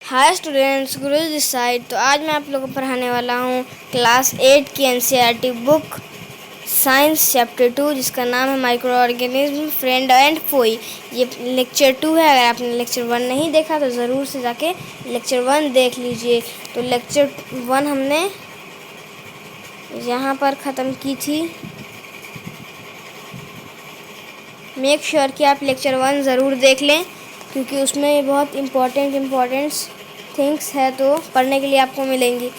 Hi students, Guru this side. तो आज मैं आप लोगों को पढ़ाने वाला हूँ क्लास 8 की एनसीईआरटी बुक साइंस चैप्टर 2, जिसका नाम है micro organism friend and Foy. ये लेक्चर 2 है। अगर आपने लेक्चर 1 नहीं देखा तो ज़रूर से जाके लेक्चर 1 देख लीजिए। तो लेक्चर 1 हमने यहाँ पर ख़त्म की थी। मेक श्योर कि आप लेक्चर 1 ज़रूर देख लें, क्योंकि उसमें बहुत इम्पोर्टेंट्स थिंग्स है तो पढ़ने के लिए आपको मिलेंगी।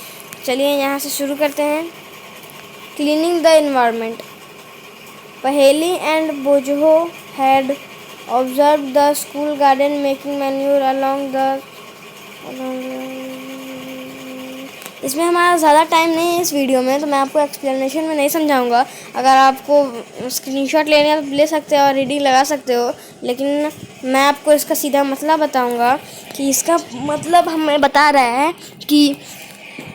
चलिए यहाँ से शुरू करते हैं। Cleaning the environment. Paheli and Boojho had observe the school garden making manure along the इसमें हमारा ज़्यादा टाइम नहीं है इस वीडियो में, तो मैं आपको एक्सप्लेनेशन में नहीं समझाऊंगा। अगर आपको स्क्रीनशॉट लेने हैं तो ले सकते हो और रीडिंग लगा सकते हो, लेकिन मैं आपको इसका सीधा मतलब बताऊंगा कि इसका मतलब हमें बता रहा है कि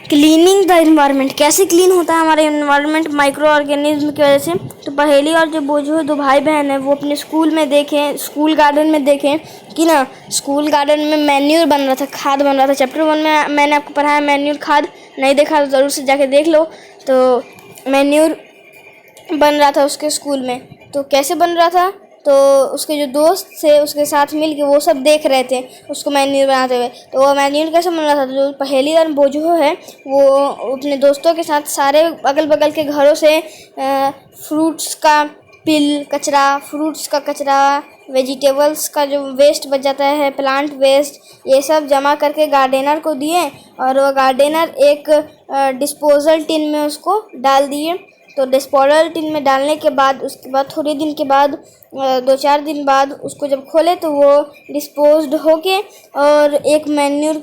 क्लीनिंग द एनवायरनमेंट, कैसे क्लीन होता है हमारा एनवायरनमेंट माइक्रो ऑर्गेनिज्म की वजह से। तो पहेली और जो बोझो दो भाई बहन हैं वो अपने स्कूल में देखें, स्कूल गार्डन में देखें कि ना स्कूल गार्डन में मैन्यूर बन रहा था, खाद बन रहा था। चैप्टर 1 में मैंने आपको पढ़ाया मैन्यूर खाद। नहीं देखा तो ज़रूर से जाके देख लो। तो मैन्यूर बन रहा था उसके स्कूल में। तो कैसे बन रहा था, तो उसके जो दोस्त थे उसके साथ मिल के वो सब देख रहे थे उसको मैन्यूर बनाते हुए। तो वो मैन्यूर कैसे बन रहा था, जो पहेली और बोझो है वो अपने दोस्तों के साथ सारे अगल बगल के घरों से फ्रूट्स का पिल कचरा, फ्रूट्स का कचरा, वेजिटेबल्स का जो वेस्ट बच जाता है, प्लांट वेस्ट, ये सब जमा करके गार्डनर को दिए। और वो गार्डनर एक डिस्पोजल टिन में उसको डाल दिए। तो डिस्पोजल टिन में डालने के बाद उसके बाद थोड़े दिन के बाद 2-4 दिन बाद उसको जब खोले तो वो डिस्पोज्ड होके और एक मैन्यूर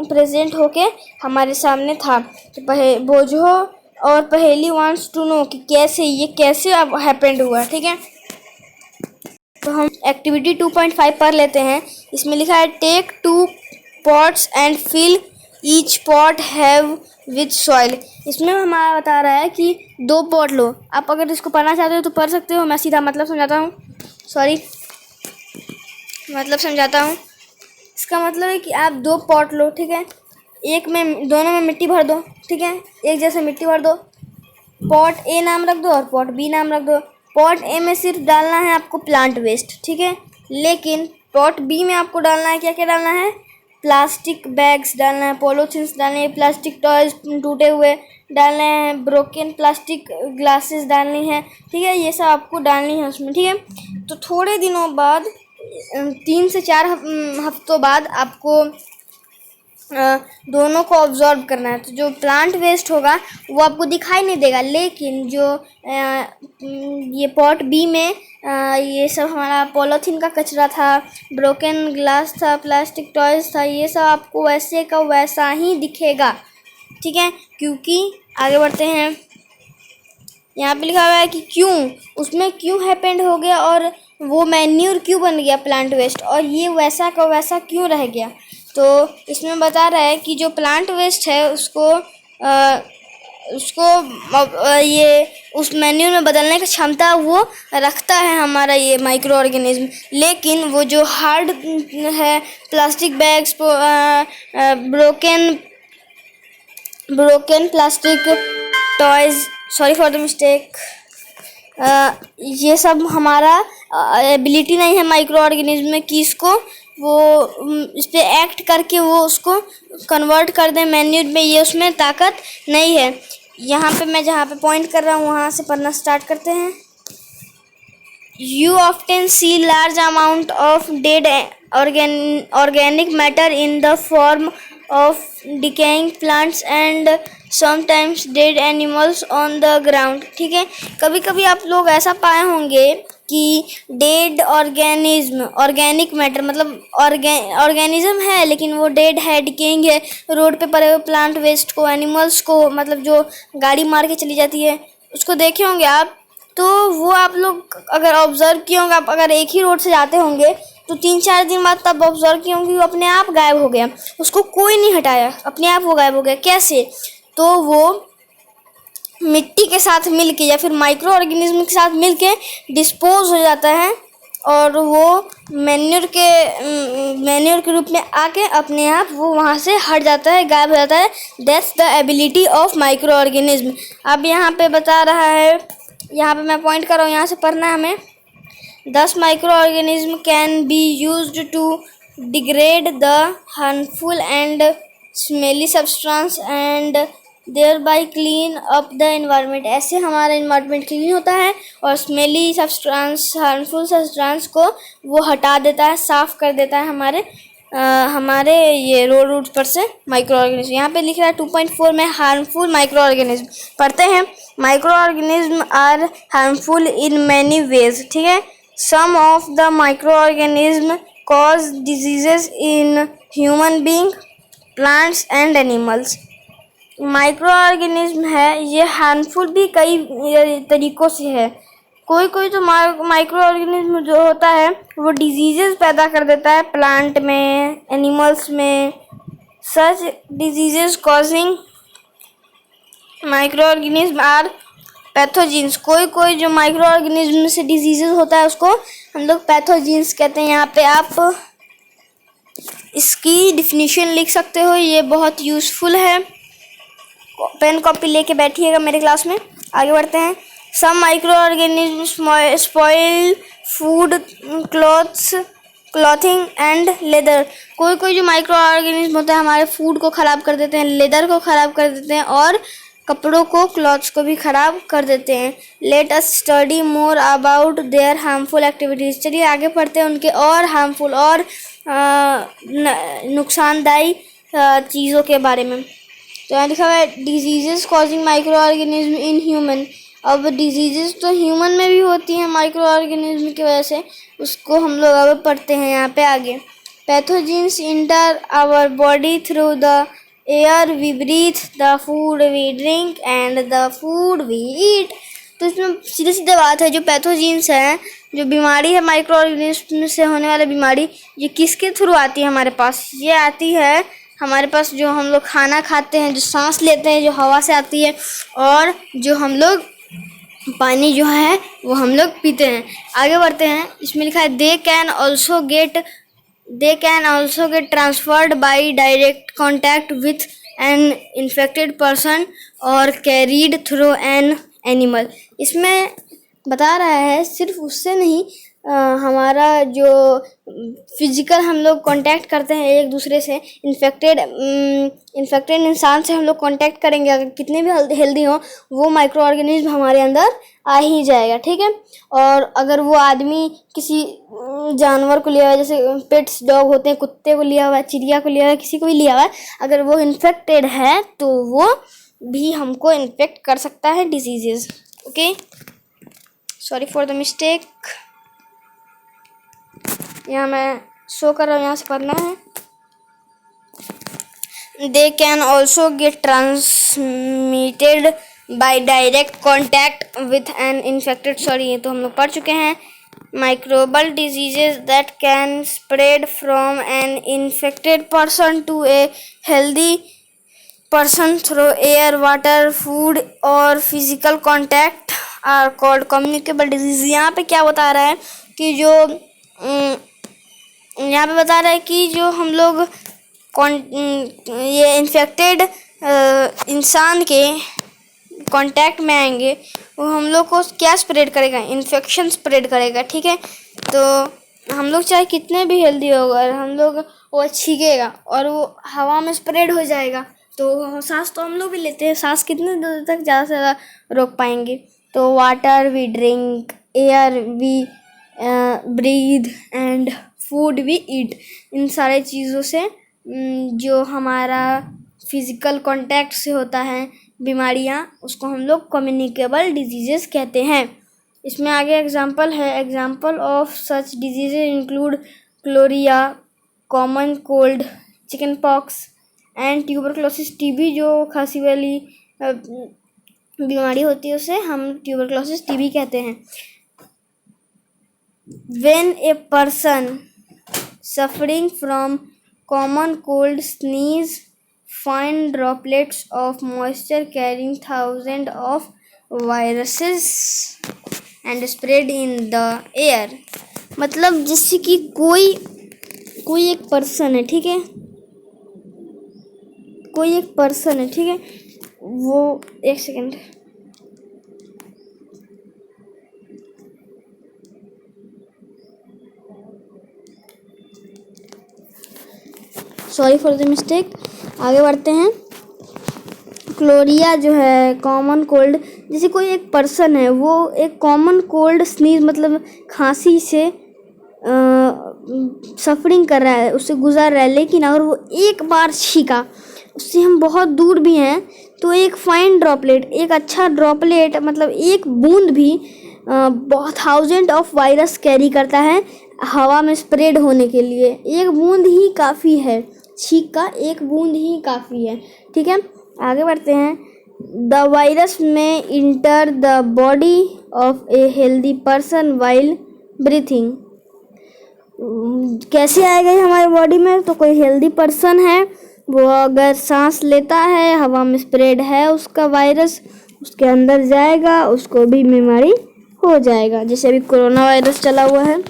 प्रेजेंट होके हमारे सामने था। तो बोझो और पहेली वांट्स टू नो कि कैसे अब हैपेंड हुआ। ठीक है, तो हम एक्टिविटी 2.5 पढ़ लेते हैं। इसमें लिखा है take 2 pots and fill each pot half with soil. इसमें हमारा बता रहा है कि 2 पॉट लो। आप अगर इसको पढ़ना चाहते हो तो पढ़ सकते हो, मैं सीधा मतलब समझाता हूँ। मतलब समझाता हूँ। इसका मतलब है कि आप 2 पॉट लो, ठीक है। दोनों में मिट्टी भर दो, ठीक है। एक जैसे मिट्टी भर दो। पॉट ए नाम रख दो और पॉट बी नाम रख दो। पॉट ए में सिर्फ डालना है आपको प्लांट वेस्ट, ठीक है। लेकिन पॉट बी में आपको डालना है, क्या क्या डालना है, प्लास्टिक बैग्स डालना है, पॉलीथीन्स डालने हैं, प्लास्टिक टॉयज टूटे हुए डालने हैं, ब्रोकन प्लास्टिक ग्लासेस डालनी है, ठीक है। ये सब आपको डालनी है उसमें, ठीक है। तो थोड़े दिनों बाद 3 से 4 हफ्तों बाद आपको दोनों को ऑब्जर्व करना है। तो जो प्लांट वेस्ट होगा वो आपको दिखाई नहीं देगा, लेकिन जो ये पॉट बी में ये सब हमारा पॉलीथीन का कचरा था, ब्रोकन ग्लास था, प्लास्टिक टॉयज था, ये सब आपको वैसे का वैसा ही दिखेगा, ठीक है। क्योंकि आगे बढ़ते हैं, यहाँ पे लिखा हुआ है कि उसमें क्यों हैपेंड हो गया और वो मैन्यूर क्यों बन गया प्लांट वेस्ट, और ये वैसा का वैसा क्यों रह गया। तो इसमें बता रहा है कि जो प्लांट वेस्ट है ये उस मैन्यूर में बदलने की क्षमता वो रखता है हमारा ये माइक्रो ऑर्गेनिज्म। लेकिन वो जो हार्ड है, plastic bags, broken plastic toys, sorry for the mistake, ये सब हमारा एबिलिटी नहीं है माइक्रो ऑर्गेनिज्म में कि इसको वो इस पर एक्ट करके वो उसको कन्वर्ट कर दें मैन्यूर में। ये उसमें ताकत नहीं है। यहाँ पे मैं जहाँ पे पॉइंट कर रहा हूँ वहाँ से पढ़ना स्टार्ट करते हैं। You often see large amount of dead organic matter in the form of decaying plants and sometimes dead animals on the ground, ठीक है। कभी कभी आप लोग ऐसा पाए होंगे कि डेड ऑर्गेनिक मैटर मतलब ऑर्गेनिज्म है लेकिन वो डेड है, डिकेइंग है। रोड पे पड़े हुए प्लांट वेस्ट को, एनिमल्स को, मतलब जो गाड़ी मार के चली जाती है उसको देखे होंगे आप। तो वो आप लोग अगर ऑब्जर्व किए होंगे, आप अगर एक ही रोड से जाते होंगे तो 3-4 दिन बाद तब ऑब्जर्व किए होंगे वो अपने आप गायब हो गया, उसको कोई नहीं हटाया, अपने आप वो गायब हो गया। कैसे, तो वो मिट्टी के साथ मिलके या फिर माइक्रो ऑर्गेनिज्म के साथ मिलके डिस्पोज हो जाता है और वो मैन्योर के रूप में आके अपने आप वो वहाँ से हट जाता है, गायब हो जाता है। That's the ability of micro organism. अब यहाँ पे बता रहा है, यहाँ पे मैं पॉइंट कर रहा हूँ, यहाँ से पढ़ना है हमें। 10 microorganism can be used to degrade the harmful and smelly substance and thereby clean up the environment। ऐसे हमारा environment क्लीन होता है और smelly substance, harmful substance को वो हटा देता है, साफ कर देता है हमारे ये रोड पर से माइक्रो ऑर्गेनिज्म। यहाँ पे लिख रहा है 2.4 में हार्मफुल माइक्रो ऑर्गेनिज्म पढ़ते हैं। Micro organism are harmful in many ways, ठीक है। Some of the microorganisms cause diseases in human being, plants and animals। Micro organism है ये हार्मफुल भी कई तरीक़ों से है। कोई तो माइक्रो ऑर्गेनिज्म जो होता है वो डिजीजेस पैदा कर देता है प्लांट में, एनिमल्स में। Such diseases causing micro organism are pathogens. कोई जो माइक्रो ऑर्गेनिज्म से डिजीजेस होता है उसको हम लोग पैथोजेंस कहते हैं। यहाँ पे आप इसकी डिफिनीशन लिख सकते हो, ये बहुत यूज़फुल है। पेन कॉपी लेके बैठिएगा मेरे क्लास में। आगे बढ़ते हैं। Some micro organism spoil food, clothing and leather. कोई जो माइक्रो ऑर्गेनिज्म होता है हमारे फूड को ख़राब कर देते हैं, लेदर को ख़राब कर देते हैं और कपड़ों को, क्लॉथ्स को भी ख़राब कर देते हैं। Let us study more about their harmful activities. चलिए आगे पढ़ते हैं उनके और हार्मफुल और नुकसानदायी चीज़ों के बारे में। तो यहाँ लिखा हुआ है diseases causing micro organism in human. अब डिजीजेस तो ह्यूमन में भी होती हैं माइक्रो ऑर्गेनिज्म की वजह से, उसको हम लोग अब पढ़ते हैं यहाँ पे आगे। Pathogens enter our body through the air we breathe, the food we drink and the food we eat. तो इसमें सीधे बात है, जो पैथोजेंस है, जो बीमारी है माइक्रो ऑर्गेनिज्म से होने वाली बीमारी, ये किसके थ्रू आती है हमारे पास? ये आती है हमारे पास जो हम लोग खाना खाते हैं, जो सांस लेते हैं, जो हवा से आती है, और जो हम लोग पानी जो है वो हम लोग पीते हैं। आगे बढ़ते हैं। इसमें लिखा है they can also get transferred by direct contact with an infected person और कैरीड थ्रू एन एनिमल। इसमें बता रहा है सिर्फ उससे नहीं, हमारा जो फिजिकल हम लोग कांटेक्ट करते हैं एक दूसरे से, इन्फेक्टेड इंसान से हम लोग कांटेक्ट करेंगे, अगर कितने भी हेल्दी हो, वो माइक्रो ऑर्गेनिज्म हमारे अंदर आ ही जाएगा, ठीक है। और अगर वो आदमी किसी जानवर को लिया हुआ है, जैसे पेट्स डॉग होते हैं, कुत्ते को लिया हुआ है, चिड़िया को लिया हुआ है, किसी को भी लिया हुआ है, अगर वो इन्फेक्टेड है तो वो भी हमको इन्फेक्ट कर सकता है diseases. Okay, sorry for the mistake. यहाँ मैं शो कर रहा हूँ, यहाँ से पढ़ना है। They can also get transmitted by direct contact with an infected, sorry ये तो हम लोग पढ़ चुके हैं। Microbial diseases that can spread from an infected person to a healthy person through air, water, food और physical contact are called communicable disease. यहाँ पे क्या बता रहा है कि जो यहाँ पे बता रहा है कि जो हम लोग ये इन्फेक्टेड इंसान के कांटेक्ट में आएंगे, वो हम लोग को क्या स्प्रेड करेगा? इन्फेक्शन स्प्रेड करेगा, ठीक है। तो हम लोग चाहे कितने भी हेल्दी हो, अगर हम लोग वो छींकेगा और वो हवा में स्प्रेड हो जाएगा, तो सांस तो हम लोग भी लेते हैं, सांस कितने देर तक ज़्यादा से ज़्यादा रोक पाएंगे? तो water we drink, air we breathe and food we eat, इन सारे चीज़ों से जो हमारा फिज़िकल कांटेक्ट से होता है बीमारियाँ, उसको हम लोग कम्युनिकेबल डिजीजेस कहते हैं। इसमें आगे एग्जांपल है। Example of such diseases include cholera, common cold, chicken pox and tuberculosis. TB जो खांसी वाली बीमारी होती है उसे हम ट्यूबरक्लोसिस टीबी कहते हैं। When a person suffering from common cold sneeze, find droplets of moisture carrying thousands of viruses and spread in the air. मतलब जैसे कि कोई एक पर्सन है, ठीक है, कोई एक पर्सन है, ठीक है, वो एक second, sorry for the mistake. आगे बढ़ते हैं। क्लोरिया जो है कॉमन कोल्ड, जैसे कोई एक पर्सन है वो एक कॉमन कोल्ड स्नीज मतलब खांसी से सफरिंग कर रहा है, उससे गुजर रहा है, लेकिन अगर वो एक बार छींका, उससे हम बहुत दूर भी हैं तो एक फाइन ड्रॉपलेट, एक अच्छा ड्रॉपलेट मतलब एक बूंद भी बहुत थाउजेंड ऑफ वायरस कैरी करता है हवा में स्प्रेड होने के लिए। एक बूंद ही काफ़ी है, छींक का एक बूंद ही काफ़ी है, ठीक है। आगे बढ़ते हैं। द वायरस में enter the body of A healthy person while breathing. कैसे आएगा ये हमारे बॉडी में? तो कोई हेल्दी पर्सन है, वो अगर सांस लेता है, हवा में स्प्रेड है उसका वायरस, उसके अंदर जाएगा, उसको भी बीमारी हो जाएगा, जैसे अभी कोरोना वायरस चला हुआ है।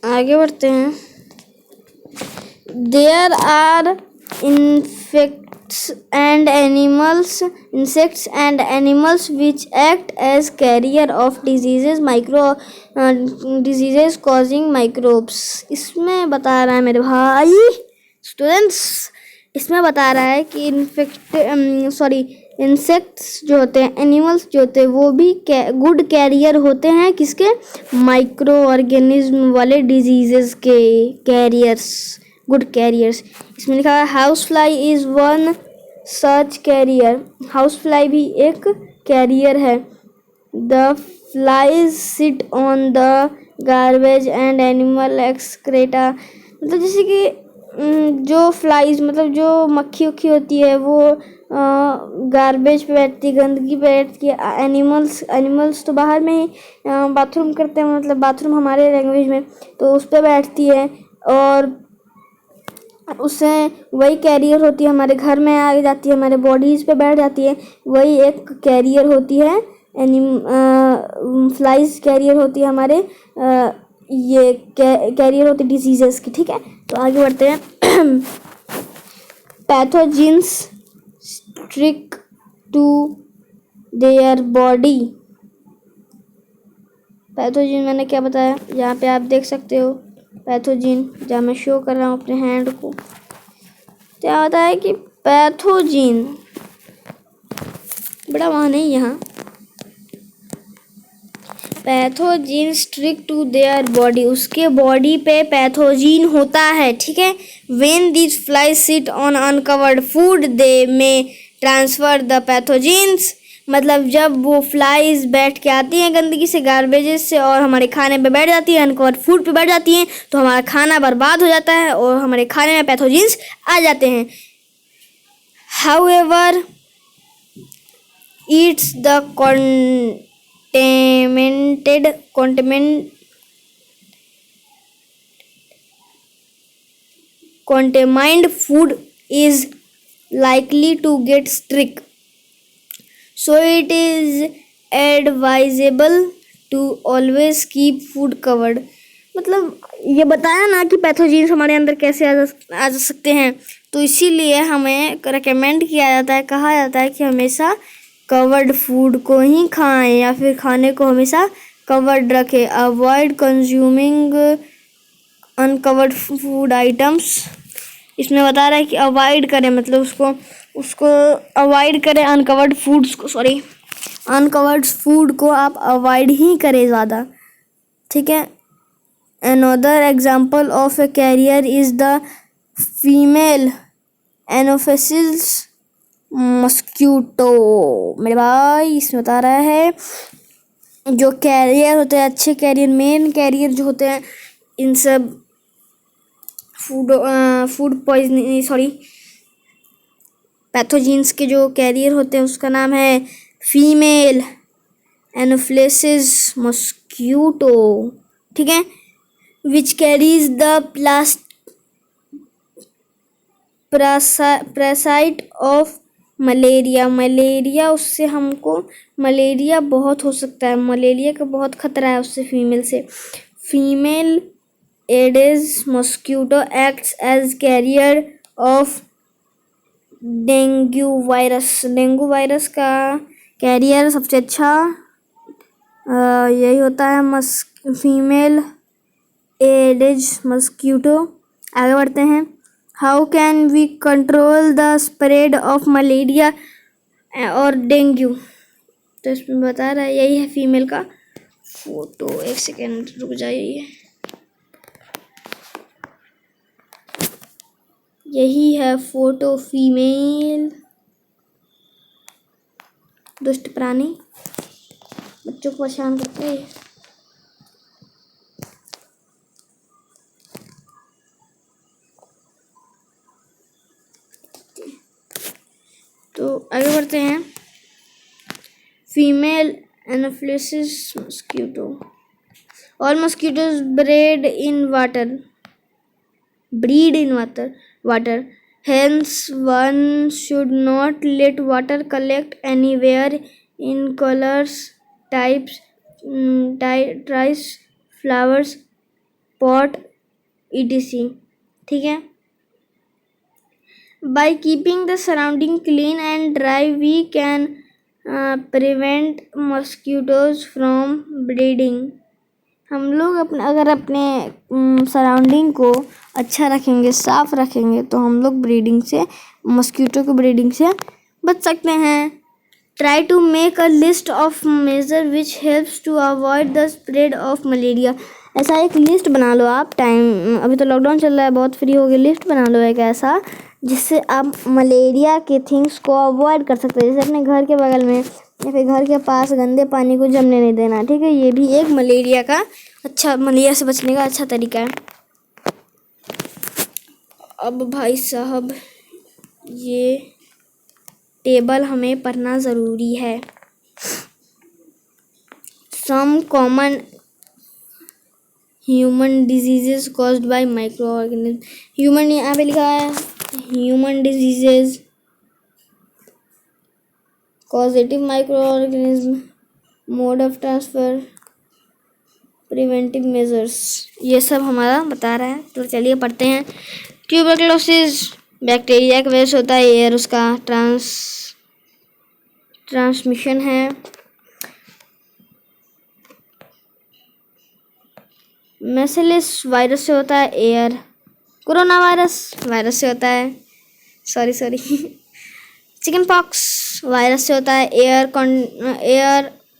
आगे बढ़ते हैं। There are insects and animals which act as carrier of diseases causing microbes। इसमें बता रहा है मेरे भाई स्टूडेंट्स, इसमें बता रहा है कि इंसेक्ट्स जो होते हैं, एनिमल्स जो होते हैं, वो भी गुड कैरियर होते हैं, किसके? माइक्रो ऑर्गेनिज्म वाले डिजीजेस के कैरियर्स, गुड कैरियर्स। इसमें लिखा है house fly is one such carrier. House fly भी एक कैरियर है। The flies sit on the garbage and animal excreta. मतलब जैसे कि जो फ्लाइज मतलब जो मक्खी उक्खी होती है वो गार्बेज पे बैठती है, गंदगी पे बैठती है। एनिमल्स तो बाहर में ही बाथरूम करते हैं, मतलब बाथरूम हमारे लैंग्वेज में, तो उस पर बैठती है और उससे वही कैरियर होती है, हमारे घर में आ जाती है, हमारे बॉडीज़ पे बैठ जाती है, वही एक कैरियर होती है। फ्लाइज कैरियर होती है हमारे ये कैरियर होती है डिजीजेस की, ठीक है। तो आगे बढ़ते हैं। Pathogens stick to their body. Pathogen मैंने क्या बताया, यहाँ पे आप देख सकते हो पैथोजेन, जहाँ मैं शो कर रहा हूँ अपने हैंड को। क्या होता है कि पैथोजेन बड़ा वहाँ नहीं, यहाँ pathogen stick to their body, उसके बॉडी पे पैथोजेन होता है, ठीक है। When this flies sit on uncovered food they may transfer the pathogens. मतलब जब वो फ्लाइज बैठ के आती हैं गंदगी से, गार्बेजेस से, और हमारे खाने पे बैठ जाती है, अनकवर्ड फूड पे बैठ जाती हैं, तो हमारा खाना बर्बाद हो जाता है और हमारे खाने में पैथोजेंस आ जाते हैं। However eats the contamined food is likely to get sick, so it is advisable to always keep food covered। मतलब ये बताया ना कि पैथोजेंस हमारे अंदर कैसे आ जा सकते हैं, तो इसीलिए हमें रेकमेंड किया जाता है, कहा जाता है कि हमेशा कवर्ड फूड को ही खाएं या फिर खाने को हमेशा कवर्ड रखें। Avoid consuming uncovered food items. इसमें बता रहा है कि अवॉइड करें, मतलब उसको अवॉइड करें, अनकवर्ड फूड्स को, सॉरी अनकवर्ड फूड को आप अवॉइड ही करें ज़्यादा, ठीक है। Another example of a carrier is the female anopheles mosquito. मेरे भाई इसमें बता रहा है जो कैरियर होते हैं, अच्छे कैरियर, मेन कैरियर जो होते हैं इन सब फूड पॉइजनिंग, सॉरी पैथोजेंस के जो कैरियर होते हैं उसका नाम है फीमेल एनोफिलिस मस्क्यूटो, ठीक है। Which carries the parasite of malaria, malaria उससे हमको मलेरिया बहुत हो सकता है, मलेरिया का बहुत खतरा है उससे, फीमेल से। Female aedes mosquito acts as carrier of dengue virus. Dengue virus का कैरियर सबसे अच्छा यही होता है, फीमेल एडिस मॉस्किटो। आगे बढ़ते हैं। How can we control the spread of malaria और डेंगू। तो इसमें बता रहा है, यही है फीमेल का फोटो। एक सेकेंड रुक जाइए, यही है फोटो फीमेल। दुष्ट प्राणी बच्चों को परेशान करते हैं। तो आगे बढ़ते हैं। Female Anopheles mosquito. All mosquitoes breed in water. Water. Hence, one should not let water collect anywhere in colors, types, trays, flowers, pot, etc. ठीक है। By keeping the surrounding clean and dry, we can prevent mosquitoes from breeding. हम लोग अगर अपने surrounding को अच्छा रखेंगे, साफ रखेंगे, तो हम लोग ब्रीडिंग से, मस्कीटो की ब्रीडिंग से बच सकते हैं। Try to make a list of measure which helps to avoid the spread of malaria. ऐसा एक लिस्ट बना लो आप, टाइम अभी तो लॉकडाउन चल रहा है, बहुत फ्री हो गई, लिस्ट बना लो एक ऐसा जिससे आप मलेरिया के थिंग्स को अवॉइड कर सकते हैं। जैसे अपने घर के बगल में या फिर घर के पास गंदे पानी को जमने नहीं देना, ठीक है। ये भी एक मलेरिया से बचने का अच्छा तरीका है। अब भाई साहब, ये टेबल हमें पढ़ना ज़रूरी है। Some common human diseases caused by micro organism. Human यहाँ पे लिखा है, human diseases, causative micro organism, mode of transfer, preventive measures, ये सब हमारा बता रहा है। तो चलिए पढ़ते हैं। ट्यूबरक्लोसिस बैक्टीरिया की वजह से होता है, एयर उसका ट्रांसमिशन है। मेसिलिस वायरस से होता है, एयर। कोरोना वायरस से होता है, सॉरी चिकन पॉक्स वायरस से होता है, एयर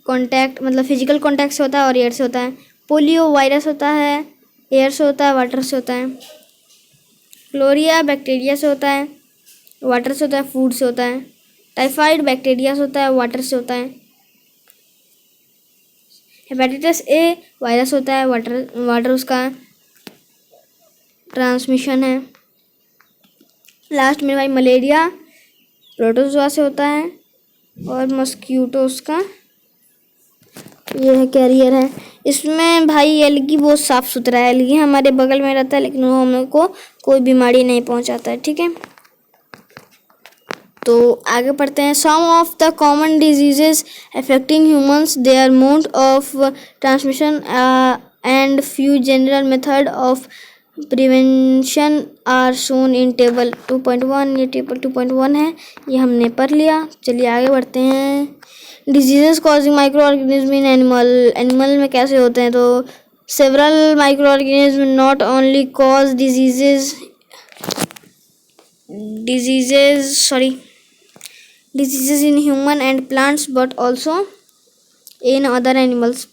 कांटेक्ट मतलब फिजिकल कांटेक्ट से होता है और एयर से होता है। पोलियो वायरस होता है, एयर से होता है, वाटर से होता है। क्लोरिया बैक्टीरिया से होता है, वाटर से होता है, फूड से होता है। टाइफाइड बैक्टीरिया से होता है, वाटर से होता है। हेपेटाइटिस ए वायरस होता है, वाटर उसका ट्रांसमिशन है। लास्ट में भाई मलेरिया प्रोटोजोआ से होता है और मस्क्यूटोस का ये है कैरियर है। इसमें भाई एलगी बहुत साफ़ सुथरा है, एलगी हमारे बगल में रहता है लेकिन वो हम लोग को कोई बीमारी नहीं पहुंचाता है, ठीक है। तो आगे पढ़ते हैं। Some of the common diseases affecting humans, their mode of transmission and few general method of prevention are shown in table 2.1। ये टेबल 2.1 है, ये हमने पढ़ लिया। चलिए आगे बढ़ते हैं। Diseases causing micro organism in animal में कैसे होते हैं। तो several micro organism not only cause diseases in human and plants but also in other animals।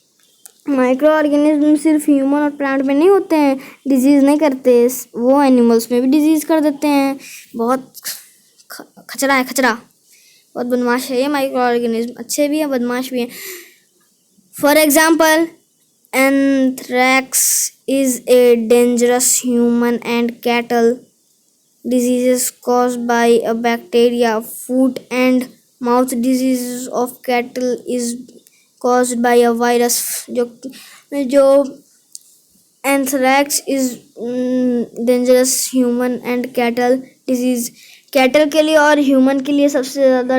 Micro organism सिर्फ ह्यूमन और प्लांट में नहीं होते हैं, डिजीज़ नहीं करते, वो एनिमल्स में भी डिजीज़ कर देते हैं। बहुत खचरा बहुत बदमाश है ये माइक्रो ऑर्गेनिज्म, अच्छे भी हैं बदमाश भी हैं। For example, anthrax is a dangerous human and cattle diseases caused by a bacteria. Foot and mouth disease of cattle is caused by a virus। जो anthrax is dangerous human and cattle disease। Cattle के लिए और human के लिए सबसे ज़्यादा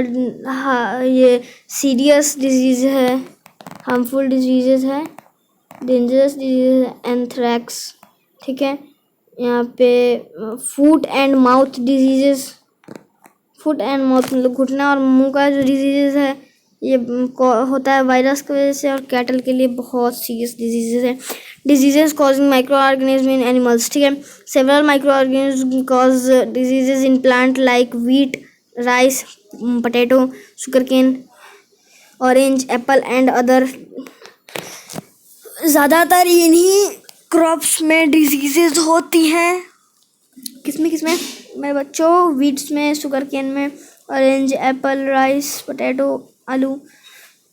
ये serious disease है, हार्मफुल डिजीज़ है, डेंजरस डिजीज़ है एंथ्रैक्स। ठीक है, यहाँ पे foot and mouth disease, foot and mouth मतलब घुटना और मुंह का जो डिजीज़ है ये होता है वायरस की वजह से, और कैटल के लिए बहुत सीरियस डिजीज़ है। Diseases causing micro organism in animals. ठीक है, several micro organism cause diseases in plant like wheat, rice, potato, sugarcane, orange, Apple and other. ज़्यादातर इन्हीं क्रॉप्स में डिजीजेज होती हैं। किसमें किसमें मेरे बच्चों? वीट्स में, शुगरकेन में, ऑरेंज, एप्पल, राइस, पोटैटो, आलू,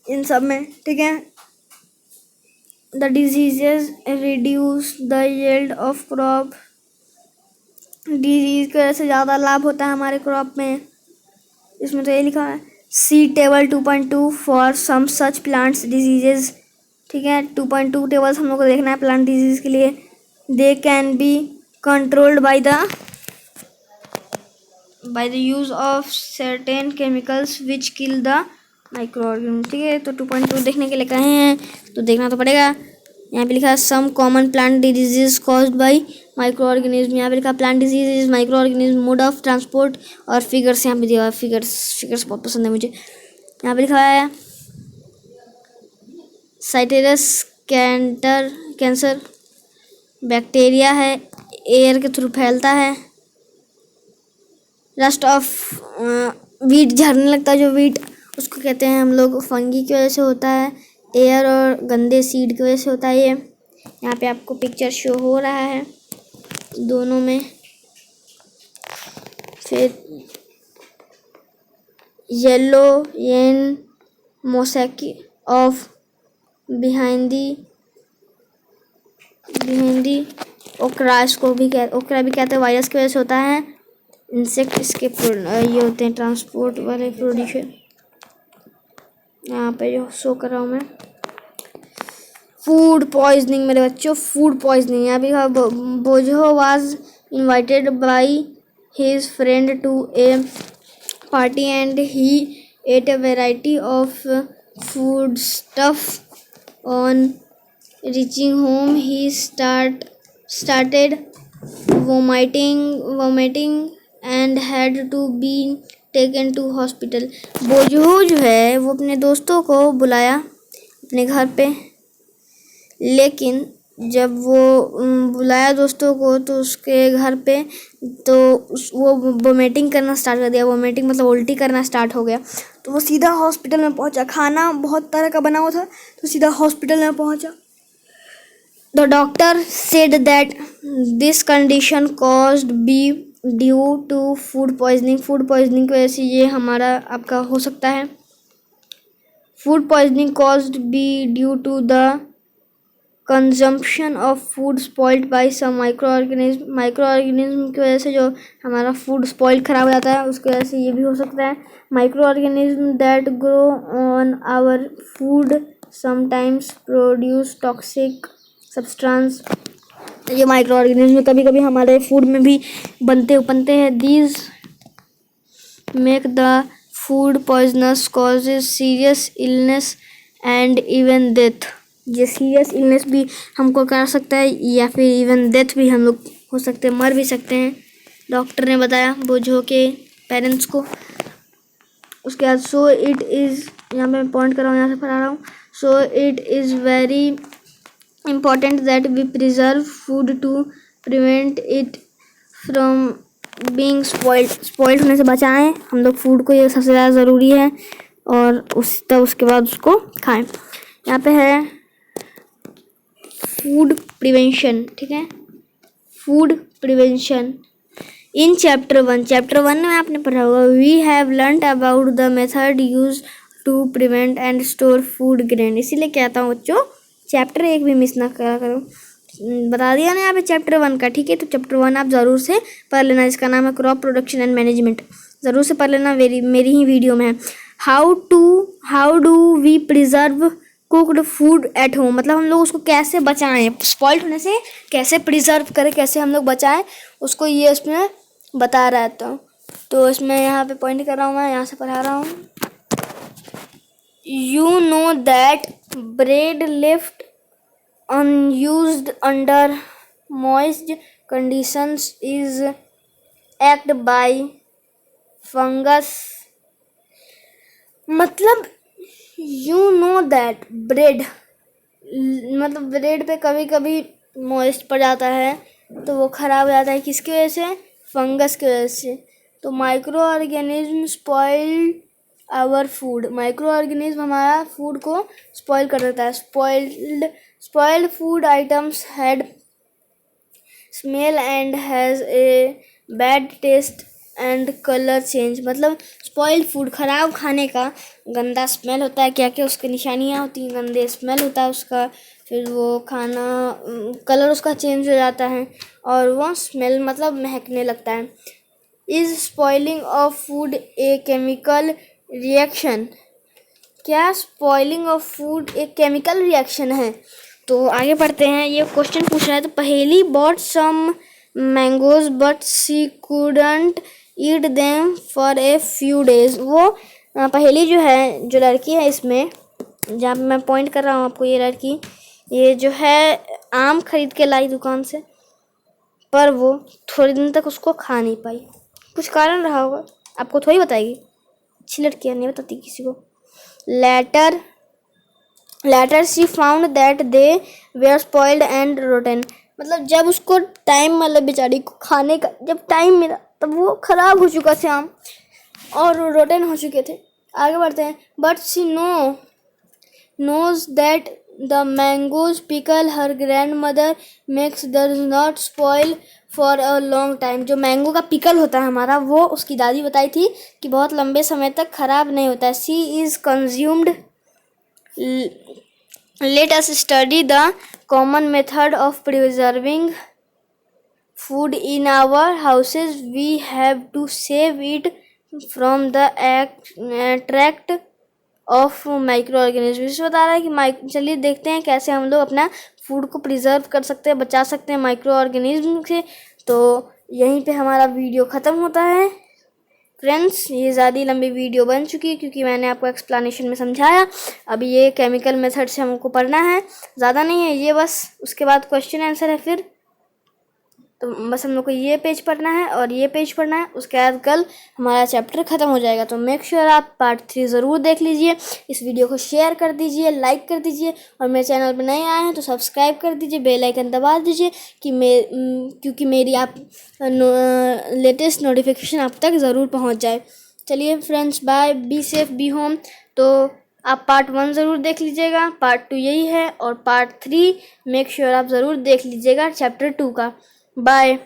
इन सब में। ठीक है, the diseases reduce the yield of crop. Disease की वजह से ज़्यादा लाभ होता है हमारे क्रॉप में। इसमें तो ये लिखा है see table 2.2 for some such plants diseases. ठीक है, 2.2 टेबल्स हम लोग को देखना है प्लांट डिजीज के लिए। They can be controlled by the use of certain chemicals which kill the micro organism. ठीक है, तो 2.2 देखने के लिए कहे हैं तो देखना तो पड़ेगा। यहाँ पे लिखा है some common plant diseases caused by micro organism. यहाँ पे लिखा plant disease is micro organism mode of transport, और फिगर्स यहाँ पे दिया हुआ है। फिगर्स बहुत पसंद है मुझे। यहाँ पे लिखा है साइटेरस कैंसर बैक्टीरिया है, एयर के थ्रू फैलता है। रस्ट ऑफ वीट, झड़ने लगता है जो वीट, उसको कहते हैं हम लोग फंगी की वजह से होता है। एयर और गंदे सीड की वजह से होता है ये। यहाँ पे आपको पिक्चर शो हो रहा है दोनों में। फिर yellow vein mosaic of bhindi the okra, इसको भी ओकरा भी कहते हैं, वायरस की वजह से होता है। इंसेक्ट इसके ये होते हैं ट्रांसपोर्ट वाले प्रोड्यूसर। यहाँ पे जो शो कर रहा हूँ मैं, फूड पॉइजनिंग मेरे बच्चों, फूड पॉइजनिंग। यहाँ पे Boojho was invited by his friend to a party and he ate a variety of food stuff. On reaching home he started vomiting and had to be taken to hospital। Boojho जो है वो अपने दोस्तों को बुलाया अपने घर पे, लेकिन जब वो बुलाया दोस्तों को तो उसके घर पे तो वो वोमिटिंग करना स्टार्ट कर दिया। वोमिटिंग मतलब उल्टी करना स्टार्ट हो गया, तो वो सीधा हॉस्पिटल में पहुंचा। खाना बहुत तरह का बना हुआ था तो सीधा हॉस्पिटल में पहुंचा। The doctor said that this condition caused be due to food poisoning। Food poisoning की वजह से ये हमारा आपका हो सकता है। Food poisoning caused be due to the consumption of food spoiled by some microorganism। Microorganism की वजह से जो हमारा फूड स्पॉइल खराब हो जाता है उसकी वजह से ये भी हो सकता है। Microorganism that grow on our food sometimes produce toxic substance. ये माइक्रो ऑर्गेनिज्म कभी कभी हमारे फूड में भी बनते हैं। These make the food poisonous, causes serious illness and even death. ये सीरियस इलनेस भी हमको कर सकता है या फिर इवन डेथ भी हम लोग हो सकते हैं, मर भी सकते हैं, डॉक्टर ने बताया बोझो के पेरेंट्स को। उसके बाद सो इट इज़, यहाँ पे मैं पॉइंट कर रहा हूँ, यहाँ से पढ़ा रहा हूँ। So it is very important that we preserve food to prevent it from being spoiled होने से बचाएं हम लोग फूड को, ये सबसे ज़्यादा ज़रूरी है। और उसके बाद उसको खाएं। यहाँ पे है फूड प्रिवेंशन। ठीक है, फूड प्रिवेंशन इन चैप्टर 1 में आपने पढ़ा होगा। We have learned about the method use to prevent and store food grain. इसीलिए कहता हूँ बच्चों चैप्टर 1 भी मिस ना करा करो। बता दिया ना यहाँ पे चैप्टर 1 का। ठीक है, तो चैप्टर 1 आप ज़रूर से पढ़ लेना, जिसका नाम है क्रॉप प्रोडक्शन एंड मैनेजमेंट। ज़रूर से पढ़ लेना, मेरी ही वीडियो में है। How do we preserve cooked food at home, मतलब हम लोग उसको कैसे बचाएं, स्पॉइल्ड होने से कैसे प्रिजर्व करें, कैसे हम लोग बचाएं उसको, ये उसमें बता रहा था। तो इसमें यहाँ पे पॉइंट कर रहा हूँ, मैं यहाँ से पढ़ा रहा हूँ। You know that bread left unused under moist conditions is act by fungus. मतलब you know that bread, मतलब ब्रेड पे कभी कभी मॉइस्ट पड़ जाता है तो वो ख़राब हो जाता है, किसकी वजह से? फंगस की वजह से। तो micro organism spoiled our food, micro organism हमारा फूड को स्पॉइल कर देता है। Spoiled food items had smell and has a bad taste and colour change, मतलब स्पॉइल्ड फूड, ख़राब खाने का गंदा स्मेल होता है। क्या क्या उसकी निशानियाँ होती हैं? गंदे स्मेल होता है उसका, फिर वो खाना कलर उसका चेंज हो जाता है और वो स्मेल मतलब महकने लगता है। Is spoiling of food a chemical reaction, क्या स्पॉइलिंग ऑफ फूड एक केमिकल रिएक्शन है? तो आगे बढ़ते हैं। ये क्वेश्चन पूछ रहा है, तो Paheli bought some mangoes but she couldn't eat them for a few days. वो पहेली जो है, जो लड़की है इसमें, जहाँ पे मैं पॉइंट कर रहा हूँ आपको, ये लड़की, ये जो है आम खरीद के लाई दुकान से, पर वो थोड़े दिन तक उसको खा नहीं पाई। कुछ कारण रहा होगा, आपको थोड़ी बताएगी, अच्छी लड़की है, नहीं बताती किसी को। Later she found that they were spoiled and rotten, मतलब जब उसको टाइम, मतलब बेचारी को खाने का जब टाइम मिला तब वो ख़राब हो चुका था आम और रोटन हो चुके थे। आगे बढ़ते हैं। But she knows that the mangoes pickle her grandmother makes does not spoil for a long time, जो मैंगो का पिकल होता है हमारा, वो उसकी दादी बताई थी कि बहुत लंबे समय तक ख़राब नहीं होता है। She is consumed. Let us study the common method of preserving food in our houses. We have to save it from the attract of micro organism. इस बता रहा है कि चलिए देखते हैं कैसे हम लोग अपना फूड को प्रिजर्व कर सकते हैं, बचा सकते हैं माइक्रो ऑर्गेनिज्म से। तो यहीं पे हमारा वीडियो ख़त्म होता है फ्रेंड्स। ये ज़्यादा लंबी वीडियो बन चुकी है क्योंकि मैंने आपको एक्सप्लेनेशन में समझाया। अभी ये केमिकल मेथड से हमको पढ़ना है, ज़्यादा नहीं है ये, बस उसके बाद क्वेश्चन आंसर है फिर। तो बस हम लोग को ये पेज पढ़ना है और ये पेज पढ़ना है, उसके बाद कल हमारा चैप्टर ख़त्म हो जाएगा। तो मेक श्योर आप पार्ट 3 ज़रूर देख लीजिए। इस वीडियो को शेयर कर दीजिए, लाइक कर दीजिए, और मेरे चैनल पर नए आए हैं तो सब्सक्राइब कर दीजिए, बेल आइकन दबा दीजिए क्योंकि मेरी आप लेटेस्ट नोटिफिकेशन आप तक ज़रूर पहुँच जाए। चलिए friends, bye, be safe, be home. तो आप पार्ट 1 ज़रूर देख लीजिएगा, पार्ट 2 यही है, और पार्ट 3 मेक श्योर आप ज़रूर देख लीजिएगा चैप्टर 2 का। बाय।